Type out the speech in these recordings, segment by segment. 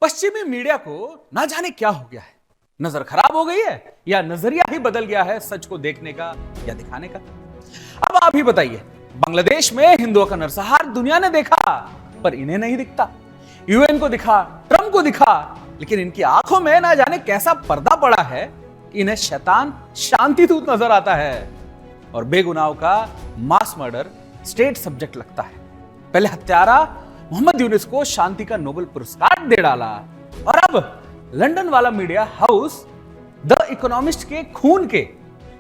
पश्चिमी मीडिया को ना जाने क्या हो गया है, नजर खराब हो गई है या नजरिया ही बदल गया है सच को देखने का या दिखाने का। अब आप ही बताइए, बांग्लादेश में हिंदुओं का नरसंहार दुनिया ने देखा पर इन्हें नहीं दिखता। यूएन को दिखा, ट्रंप को दिखा, लेकिन इनकी आंखों में ना जाने कैसा पर्दा पड़ा है कि इन्हें शैतान शांति दूत नजर आता है और बेगुनाहों का मास मर्डर स्टेट सब्जेक्ट लगता है। पहले हत्यारा मोहम्मद यूनुस को शांति का नोबेल पुरस्कार दे डाला और अब लंदन वाला मीडिया हाउस द इकोनॉमिस्ट के खून के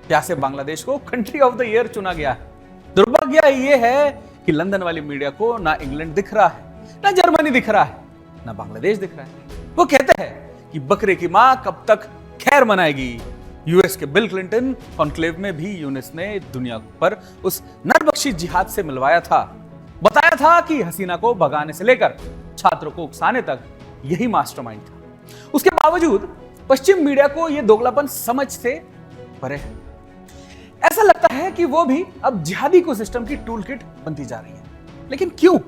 प्यासे बांग्लादेश को कंट्री ऑफ द ईयर चुना गया है। दुर्भाग्य यह है कि लंदन वाली मीडिया को ना इंग्लैंड दिख रहा है, ना जर्मनी दिख रहा है, ना बांग्लादेश दिख रहा है। वो कहते हैं कि बकरे की मां कब तक खैर मनाएगी। यूएस के बिल क्लिंटन कॉन्क्लेव में भी यूनुस ने दुनिया पर उस नरबख्शी जिहाद से मिलवाया था, बताया था कि हसीना को भगाने से लेकर छात्रों को उकसाने तक यही मास्टरमाइंड था। उसके बावजूद पश्चिम मीडिया को यह दोगलापन समझ से परे है। ऐसा लगता है कि वो भी अब जिहादी को सिस्टम की टूल किट बनती जा रही है। लेकिन क्यों?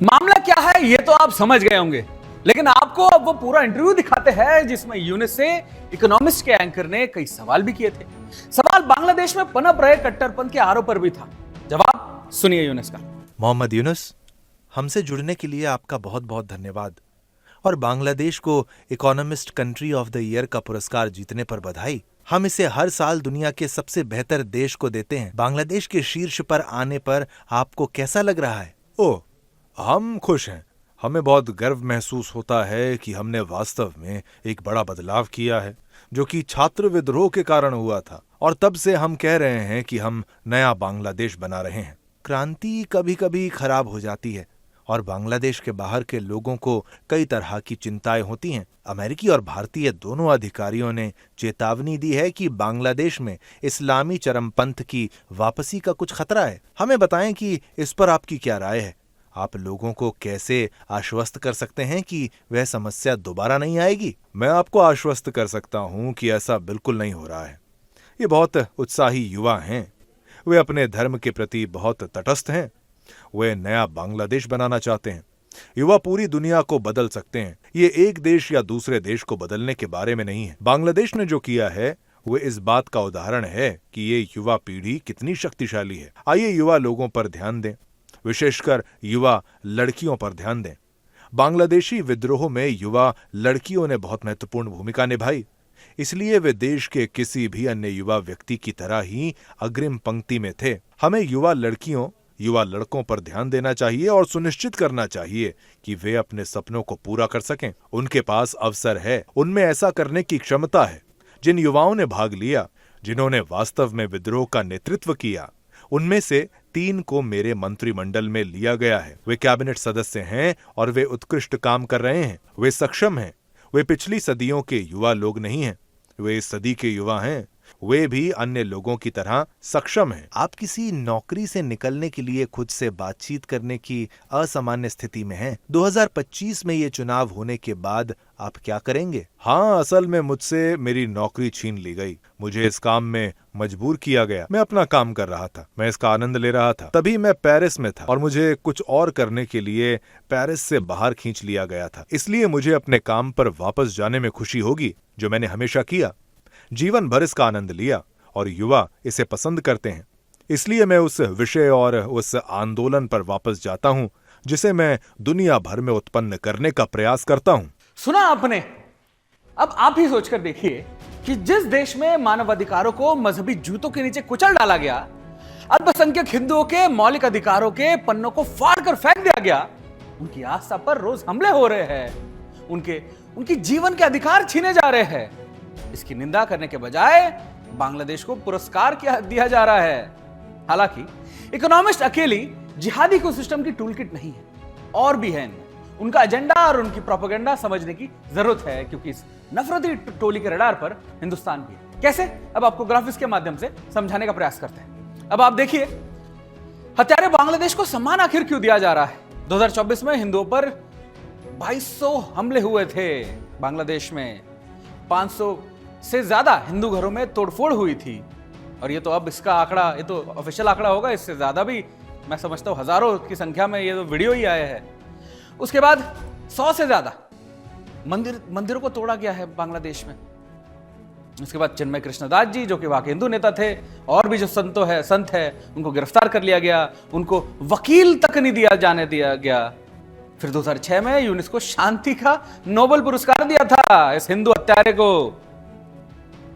मामला क्या है ये तो आप समझ गए होंगे, लेकिन आपको अब वो पूरा इंटरव्यू दिखाते हैं जिसमें यूनुस से इकोनॉमिस्ट के एंकर ने कई सवाल भी किए थे। सवाल बांग्लादेश में पनप रहे कट्टरपंथ के आरोप पर भी था। जवाब सुनिए यूनुस का। मोहम्मद यूनुस, हमसे जुड़ने के लिए आपका बहुत बहुत धन्यवाद और बांग्लादेश को economist country of the year का पुरस्कार जीतने पर बधाई। हम इसे हर साल दुनिया के सबसे बेहतर देश को देते हैं। बांग्लादेश के शीर्ष पर आने पर आपको कैसा लग रहा है? ओह, हम खुश हैं। हमें बहुत गर्व महसूस होता है कि हमने वास्तव में एक बड़ा बदलाव किया है जो कि छात्र विद्रोह के कारण हुआ था, और तब से हम कह रहे हैं कि हम नया बांग्लादेश बना रहे हैं। क्रांति कभी कभी खराब हो जाती है और बांग्लादेश के बाहर के लोगों को कई तरह की चिंताएं होती हैं। अमेरिकी और भारतीय दोनों अधिकारियों ने चेतावनी दी है कि बांग्लादेश में इस्लामी चरमपंथ की वापसी का कुछ खतरा है। हमें बताएं कि इस पर आपकी क्या राय है? आप लोगों को कैसे आश्वस्त कर सकते हैं कि वह समस्या दोबारा नहीं आएगी? मैं आपको आश्वस्त कर सकता हूं कि ऐसा बिल्कुल नहीं हो रहा है। ये बहुत उत्साही युवा हैं, वे अपने धर्म के प्रति बहुत तटस्थ हैं, वे नया बांग्लादेश बनाना चाहते हैं। युवा पूरी दुनिया को बदल सकते हैं। ये एक देश या दूसरे देश को बदलने के बारे में नहीं है। बांग्लादेश ने जो किया है वो इस बात का उदाहरण है कि ये युवा पीढ़ी कितनी शक्तिशाली है। आइए युवा लोगों पर ध्यान दें, विशेषकर युवा लड़कियों पर ध्यान दें। बांग्लादेशी विद्रोह में युवा लड़कियों ने बहुत महत्वपूर्ण भूमिका निभाई, इसलिए वे देश के किसी भी अन्य युवा व्यक्ति की तरह ही अग्रिम पंक्ति में थे। हमें युवा लड़कियों, युवा लड़कों पर ध्यान देना चाहिए और सुनिश्चित करना चाहिए कि वे अपने सपनों को पूरा कर सकें। उनके पास अवसर है, उनमें ऐसा करने की क्षमता है। जिन युवाओं ने भाग लिया, जिन्होंने वास्तव में विद्रोह का नेतृत्व किया, उनमें से 3 को मेरे मंत्रिमंडल में लिया गया है। वे कैबिनेट सदस्य हैं और वे उत्कृष्ट काम कर रहे हैं। वे सक्षम हैं। वे पिछली सदियों के युवा लोग नहीं हैं, वे इस सदी के युवा हैं। वे भी अन्य लोगों की तरह सक्षम हैं। आप किसी नौकरी से निकलने के लिए खुद से बातचीत करने की असामान्य स्थिति में हैं। 2025 में ये चुनाव होने के बाद आप क्या करेंगे? हाँ, असल में मुझसे मेरी नौकरी छीन ली गई। मुझे इस काम में मजबूर किया गया। मैं अपना काम कर रहा था, मैं इसका आनंद ले रहा था। तभी मैं पेरिस में था और मुझे कुछ और करने के लिए पेरिस से बाहर खींच लिया गया था। इसलिए मुझे अपने काम पर वापस जाने में खुशी होगी, जो मैंने हमेशा किया। जीवन भर इसका आनंद लिया और युवा इसे पसंद करते हैं। इसलिए मैं उस विषय और उस आंदोलन पर वापस जाता हूं जिसे मैं दुनिया भर में उत्पन्न करने का प्रयास करता हूं। सुना आपने? अब आप ही सोचकर देखिए कि जिस देश में मानवाधिकारों को मजहबी जूतों के नीचे कुचल डाला गया, अल्पसंख्यक हिंदुओं के मौलिक अधिकारों के पन्नों को फाड़कर फेंक दिया गया, उनकी आस्था पर रोज हमले हो रहे हैं, उनके जीवन के अधिकार छीने जा रहे हैं। इसकी निंदा करने के बजाय बांग्लादेश को पुरस्कार दिया जा रहा है। हालांकि इकोनॉमिस्ट अकेली जिहादी को सिस्टम की टूलकिट नहीं है, और भी है। उनका एजेंडा और उनकी प्रोपेगेंडा समझने की जरूरत है, क्योंकि इस नफरती टोली के रडार पर हिंदुस्तान भी है। कैसे? अब आपको ग्राफिक्स के माध्यम से समझाने का प्रयास करते हैं। अब आप देखिए, हत्यारे बांग्लादेश को सम्मान आखिर क्यों दिया जा रहा है? 2024 में हिंदुओं पर 2200 हमले हुए थे। बांग्लादेश में 500 से ज्यादा हिंदू घरों में तोड़फोड़ हुई थी, और ये तो अब इसका आंकड़ा, ये तो ऑफिशियल आंकड़ा होगा, इससे ज्यादा भी मैं समझता हूं हजारों की संख्या में ये तो वीडियो ही आए हैं। उसके बाद 100 से ज्यादा मंदिरों को तोड़ा गया है बांग्लादेश में। उसके बाद चिन्मय कृष्णदास जी, जो कि वहां के हिंदू नेता थे, और भी जो संत है, उनको गिरफ्तार कर लिया गया, उनको वकील तक नहीं जाने दिया गया। फिर 2006 में यूनेस्को शांति का नोबेल पुरस्कार दिया था इस हिंदू हत्यारे को।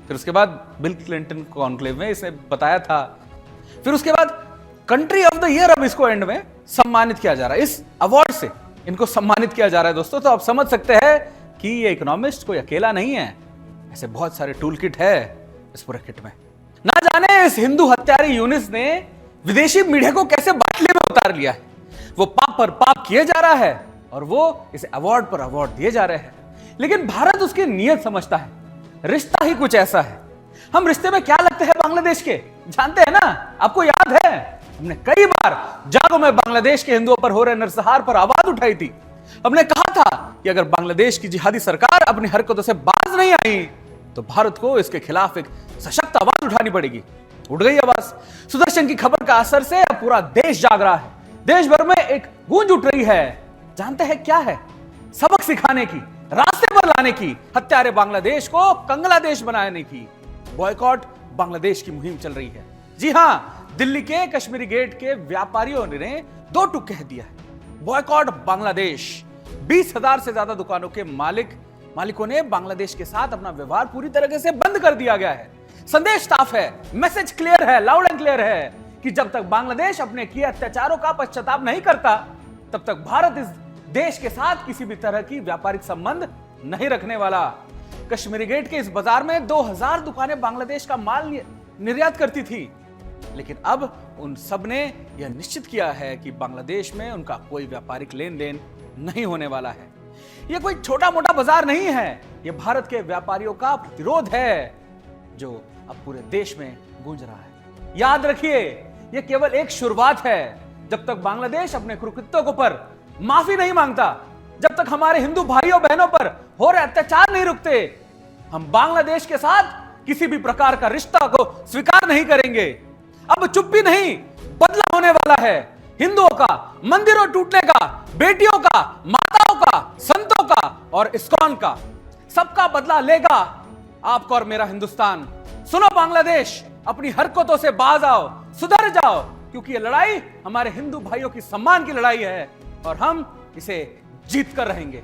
फिर उसके बाद बिल क्लिंटन कॉन्क्लेव में इसे बताया था। फिर उसके बाद कंट्री ऑफ द ईयर अब इसको एंड में सम्मानित किया जा रहा है, इस अवार्ड से इनको सम्मानित किया जा रहा है दोस्तों। तो आप समझ सकते हैं कि ये इकोनॉमिस्ट कोई अकेला नहीं है, ऐसे बहुत सारे टूल किट है इस पूरे किट में। ना जाने इस हिंदू हत्यारे यूनिस ने विदेशी मीडिया को कैसे बाटले में उतार लिया है। वो पाप पर पाप किए जा रहा है और वो इसे अवार्ड पर अवार्ड दिए जा रहे हैं। लेकिन भारत उसकी नीयत समझता है, रिश्ता ही कुछ ऐसा है। हम रिश्ते में क्या लगते हैं बांग्लादेश के, जानते हैं ना? आपको याद है हमने कई बार जागो में बांग्लादेश के हिंदुओं पर हो रहे नरसंहार पर आवाज उठाई थी। हमने कहा था कि अगर बांग्लादेश की जिहादी सरकार अपनी हरकतों से बाज नहीं आई तो भारत को इसके खिलाफ एक सशक्त आवाज उठानी पड़ेगी। उठ गई आवाज। सुदर्शन की खबर का असर से अब पूरा देश जाग रहा है, देश भर में एक गूंज उठ रही है। जानते हैं क्या है? सबक सिखाने की, रास्ते पर लाने की, हत्यारे बांग्लादेश को कंगलादेश बनाने की बॉयकॉट बांग्लादेश की मुहिम चल रही है। जी हां, दिल्ली के कश्मीरी गेट के व्यापारियों ने 2 टूक कह दिया है, बॉयकॉट बांग्लादेश। 20,000 से ज्यादा दुकानों के मालिकों ने बांग्लादेश के साथ अपना व्यवहार पूरी तरीके से बंद कर दिया गया है। संदेश साफ है, मैसेज क्लियर है, लाउड एंड क्लियर है कि जब तक बांग्लादेश अपने किए अत्याचारों का पश्चाताप नहीं करता तब तक भारत इस देश के साथ किसी भी तरह की व्यापारिक संबंध नहीं रखने वाला। कश्मीरी गेट के इस बाजार में 2000 दुकानें बांग्लादेश का माल निर्यात करती थी, लेकिन अब उन सब ने यह निश्चित किया है कि बांग्लादेश में उनका कोई व्यापारिक लेन देन नहीं होने वाला है। यह कोई छोटा मोटा बाजार नहीं है, यह भारत के व्यापारियों का प्रतिरोध है जो अब पूरे देश में गूंज रहा है। याद रखिए, यह केवल एक शुरुआत है। जब तक बांग्लादेश अपने कुकृत्यों पर माफी नहीं मांगता, जब तक हमारे हिंदू भाइयों बहनों पर हो रहे अत्याचार नहीं रुकते, हम बांग्लादेश के साथ किसी भी प्रकार का रिश्ता को स्वीकार नहीं करेंगे। अब चुप्पी नहीं, बदला होने वाला है। हिंदुओं का, मंदिरों टूटने का, बेटियों का, माताओं का, संतों का और इस्कॉन का, सबका बदला लेगा आपका और मेरा हिंदुस्तान। सुनो बांग्लादेश, अपनी हरकतों से बाज आओ, सुधर जाओ, क्योंकि ये लड़ाई हमारे हिंदू भाइयों की सम्मान की लड़ाई है और हम इसे जीत कर रहेंगे।